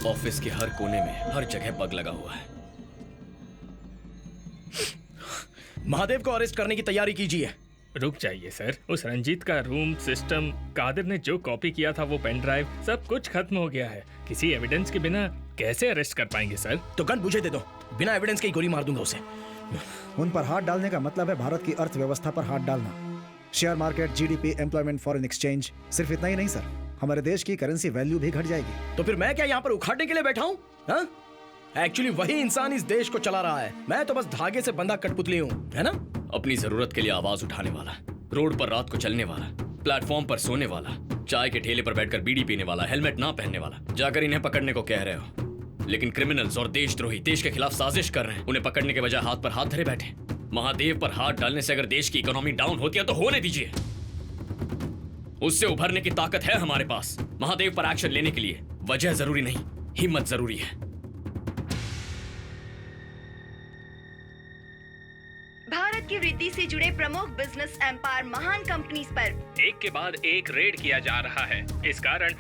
Office के हर कोने में, हर जगह बग लगा हुआ है। महादेव को अरेस्ट करने की तैयारी कीजिए। रुक जाइए सर, उस रंजीत का रूम, सिस्टम, कादिर ने जो कॉपी किया था वो पेन ड्राइव, सब कुछ खत्म हो गया है। किसी एविडेंस के बिना कैसे अरेस्ट कर पाएंगे सर? तो गन मुझे दे दो, बिना एविडेंस के ही गोली मार दूंगा उसे। उन पर हाथ डालने का मतलब है भारत की अर्थव्यवस्था पर हाथ डालना। Share market, GDP, employment, foreign exchange, सिर्फ इतना ही नहीं सर, हमारे देश की करेंसी वैल्यू भी घट जाएगी। तो फिर मैं क्या यहाँ पर उखाड़ने के लिए बैठा हूँ? एक्चुअली वही इंसान इस देश को चला रहा है, मैं तो बस धागे से बंधा कठपुतली हूँ, है ना? अपनी जरूरत के लिए आवाज उठाने वाला, रोड पर रात को चलने वाला, प्लेटफॉर्म पर सोने वाला, चाय के ठेले पर बैठकर बीड़ी पीने वाला, हेलमेट ना पहनने वाला। जाकर इन्हें पकड़ने को कह रहे हो, लेकिन क्रिमिनल्स और देशद्रोही देश के खिलाफ साजिश कर रहे हैं। उन्हें पकड़ने के बजाय हाथ पर हाथ धरे बैठे। महादेव पर हाथ डालने से अगर देश की इकोनॉमी डाउन होती है तो होने दीजिए, उससे उभरने की ताकत है हमारे पास। महादेव पर एक्शन लेने के लिए वजह जरूरी नहीं, हिम्मत जरूरी है। भारत की वृद्धि से जुड़े प्रमुख बिजनेस एम्पायर महान कंपनीज पर एक के बाद एक रेड किया जा रहा है। इस कारण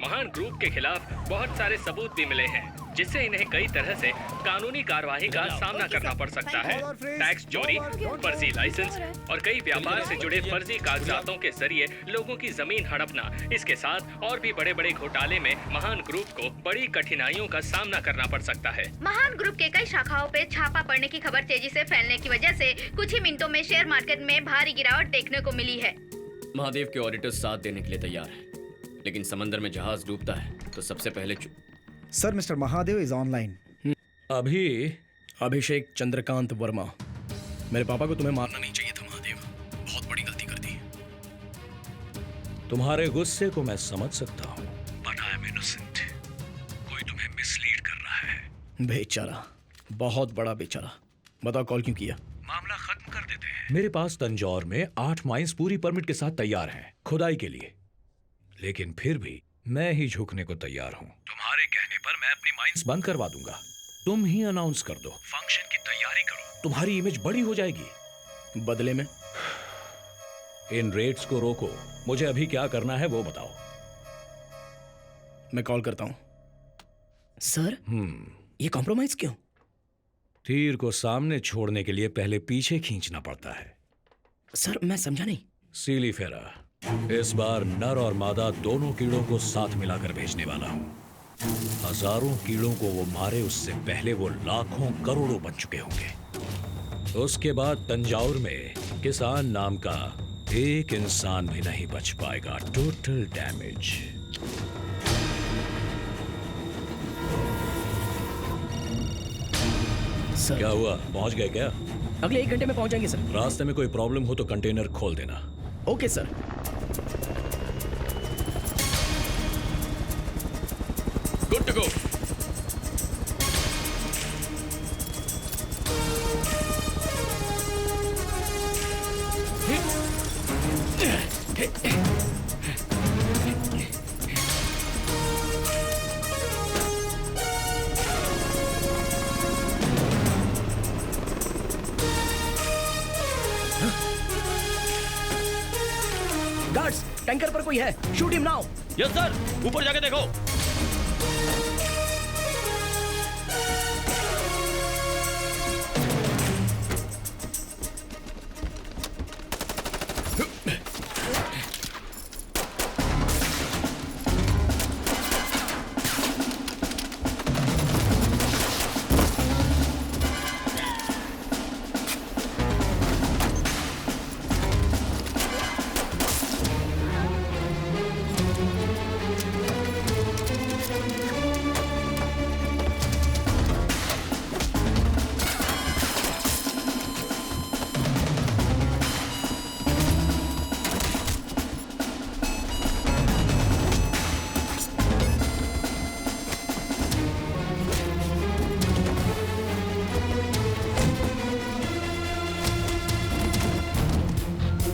महान ग्रुप के खिलाफ बहुत सारे सबूत भी मिले हैं, जिससे इन्हें कई तरह से कानूनी कार्यवाही का सामना करना पड़ सकता है। टैक्स चोरी, फर्जी लाइसेंस और कई व्यापार से जुड़े फर्जी कागजातों के जरिए लोगों की जमीन हड़पना, इसके साथ और भी बड़े बड़े घोटाले में महान ग्रुप को बड़ी कठिनाइयों का सामना करना पड़ सकता है। महान ग्रुप के कई शाखाओं पे छापा पड़ने की खबर तेजी से फैलने की वजह से कुछ ही मिनटों में शेयर मार्केट में भारी गिरावट देखने को मिली है। महादेव के ऑडिटर्स साथ देने के लिए तैयार है, लेकिन समंदर में जहाज डूबता है तो सबसे पहले sir, mister Mahadev is online. अभी अभिषेक चंद्रकांत वर्मा, मेरे पापा को तुम्हें मारना नहीं चाहिए था महादेव, बहुत बड़ी गलती कर दी। तुम्हारे गुस्से को मैं समझ सकता हूँ, बट आई एम इनोसेंट। कोई तुम्हें मिसलीड कर रहा है। बेचारा, बहुत बड़ा बेचारा। बताओ कॉल क्यों किया? मामला खत्म कर देते हैं। मेरे पास तंजौर में 8 माइंस पूरी परमिट के साथ तैयार हैं खुदाई के लिए, लेकिन फिर भी मैं ही झुकने को तैयार हूँ। तुम्हारे कहने पर मैं अपनी माइंस बंद करवा दूंगा। तुम ही अनाउंस कर दो, फंक्शन की तैयारी करो, तुम्हारी इमेज बड़ी हो जाएगी। बदले में इन रेट्स को रोको। मुझे अभी क्या करना है वो बताओ। मैं कॉल करता हूँ। सर, ये कॉम्प्रोमाइज क्यों? तीर को सामने छोड़ने के लिए पहले पीछे खींचना पड़ता है। सर, मैं समझा नहीं। सीली फेरा, इस बार नर और मादा दोनों कीड़ों को साथ मिलाकर भेजने वाला हूं। हजारों कीड़ों को वो मारे उससे पहले वो लाखों करोड़ों बन चुके होंगे। उसके बाद तंजाउर में किसान नाम का एक इंसान भी नहीं बच पाएगा। Total damage. सर, क्या हुआ, पहुंच गए क्या? अगले 1 घंटे में पहुंच जाएंगे सर। रास्ते में कोई प्रॉब्लम हो तो कंटेनर खोल देना। Okay sir. Good to go. Guards, tanker पर कोई है, shoot him now. Yes sir, ऊपर जाके देखो।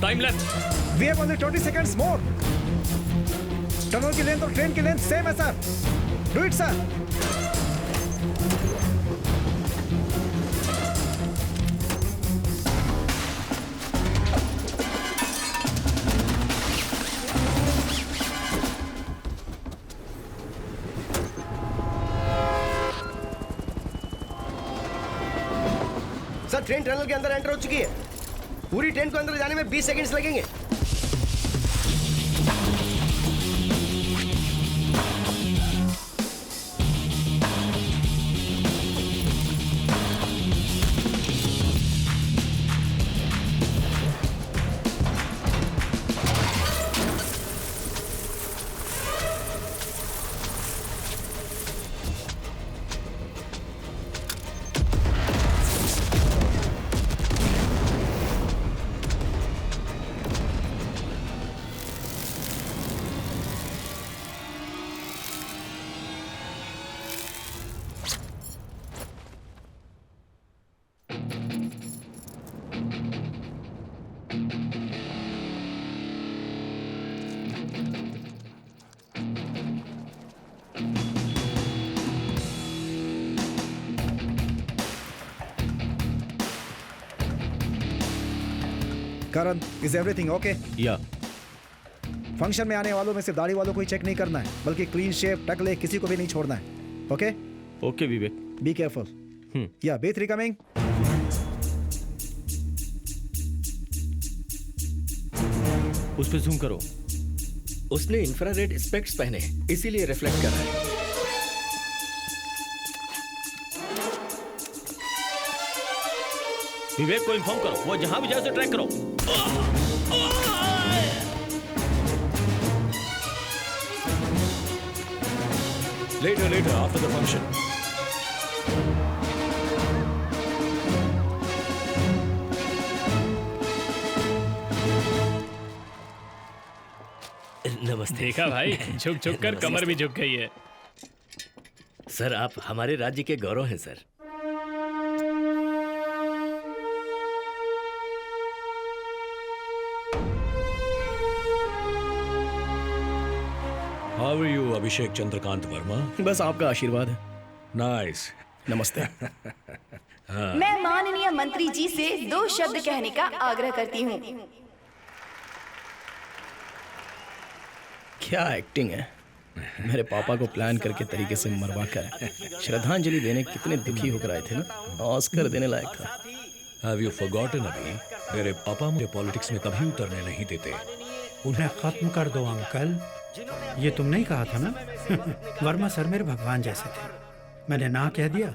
Time left. We have only 20 seconds more. Tunnel की लेंथ और ट्रेन की लेंथ सेम है sir. Do it sir. Train tunnel के अंदर एंटर हो चुकी है। पूरी ट्रेन को अंदर जाने में 20 सेकंड्स लगेंगे। करण, इज एवरीथिंग ओके? या फंक्शन में आने वालों में सिर्फ दाढ़ी वालों को ही चेक नहीं करना है, बल्कि क्लीन शेव, टकले किसी को भी नहीं छोड़ना है। Okay? Okay Vivek. Be careful. या B3 कमिंग। उस पे जूम करो। उसने इंफ्रारेड स्पेक्ट्स पहने हैं, इसीलिए रिफ्लेक्ट कर रहा है। विवेक को इन्फॉर्म करो, वो जहां भी जाए उसे ट्रैक करो। Later, after the function. नमस्ते। देखा भाई, झुक झुक कर कमर भी झुक गई है। सर, आप हमारे राज्य के गौरव हैं सर। How are you, अभिषेक चंद्रकांत वर्मा? बस आपका आशीर्वाद है। Nice. नमस्ते। मैं माननीय मंत्री जी से 2 शब्द कहने का आग्रह करती हूँ। क्या एक्टिंग है। मेरे पापा को प्लान करके तरीके से मरवा कर श्रद्धांजलि देने कितने दुखी होकर आए थे ना। ऑस्कर देने लायक था। Have you forgotten अभी? मेरे पापा मुझे पॉलिटिक्स में कभी उतरने नहीं देते। उन्हें खत्म कर दो अंकल। ये तुमने ही कहा था ना? वर्मा सर मेरे भगवान जैसे थे। मैंने ना कह दिया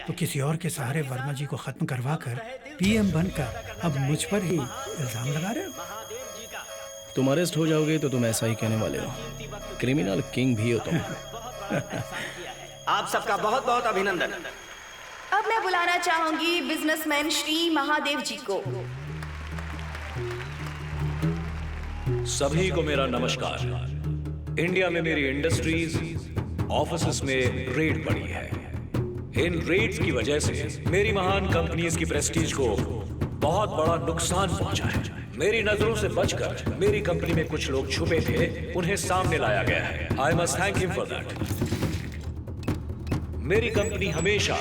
तो किसी और के सहारे वर्मा जी को खत्म करवा कर PM बनकर अब मुझ पर ही इल्जाम लगा रहे हो। तुम अरेस्ट हो जाओगे तो तुम ऐसा ही कहने वाले हो। क्रिमिनल किंग भी हो तुम। आप सबका बहुत बहुत अभिनंदन। अब मैं बुलाना चाहूंगी बिजनेसमैन श्री महादेव जी को। सभी को मेरा नमस्कार। इंडिया में मेरी इंडस्ट्रीज, ऑफिसेस में रेड पड़ी है। इन रेड्स की वजह से मेरी महान कंपनीज की प्रेस्टीज को बहुत बड़ा नुकसान पहुंचा है। मेरी नजरों से बचकर मेरी कंपनी में कुछ लोग छुपे थे, उन्हें सामने लाया गया है। I must thank him for that. मेरी कंपनी हमेशा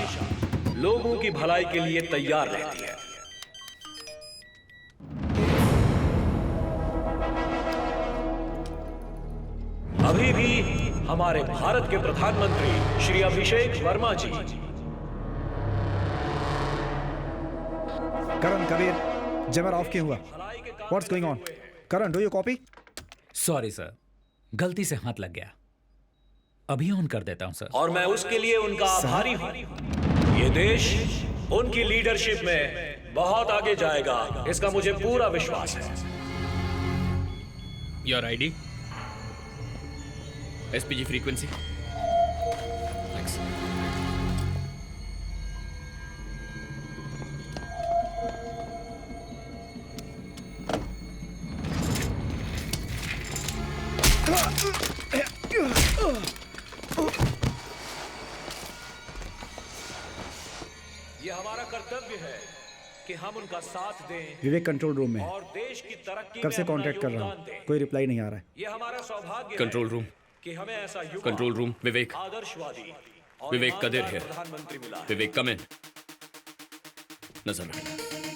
लोगों की भलाई के लिए तैयार रहती है। अभी भी हमारे भारत के प्रधानमंत्री श्री अभिषेक वर्मा जी। करण, कबीर, जमर ऑफ क्यों हुआ? What's going on? Karan, do you copy? Sorry sir, गलती से हाथ लग गया। अभी ऑन कर देता हूं सर। और मैं उसके लिए उनका आभारी हूं। ये देश उनकी लीडरशिप में बहुत आगे जाएगा, इसका मुझे पूरा विश्वास है। Your ID, SPG frequency. ये हमारा कर्तव्य है कि हम उनका साथ दें। विवेक कंट्रोल रूम में। और देश की तरक्की कब से में अपना कांटेक्ट कर रहा योगदान हूँ, दें। कोई रिप्लाई नहीं आ रहा है। ये हमारा सौभाग्य कंट्रोल रूम, कि हमें ऐसा युवा, कंट्रोल रूम, विवेक, आदर्शवादी और विवेक कदिर ईमानदार है। प्रधानमंत्री मिला है। विवेक कम इन। नजर रखना।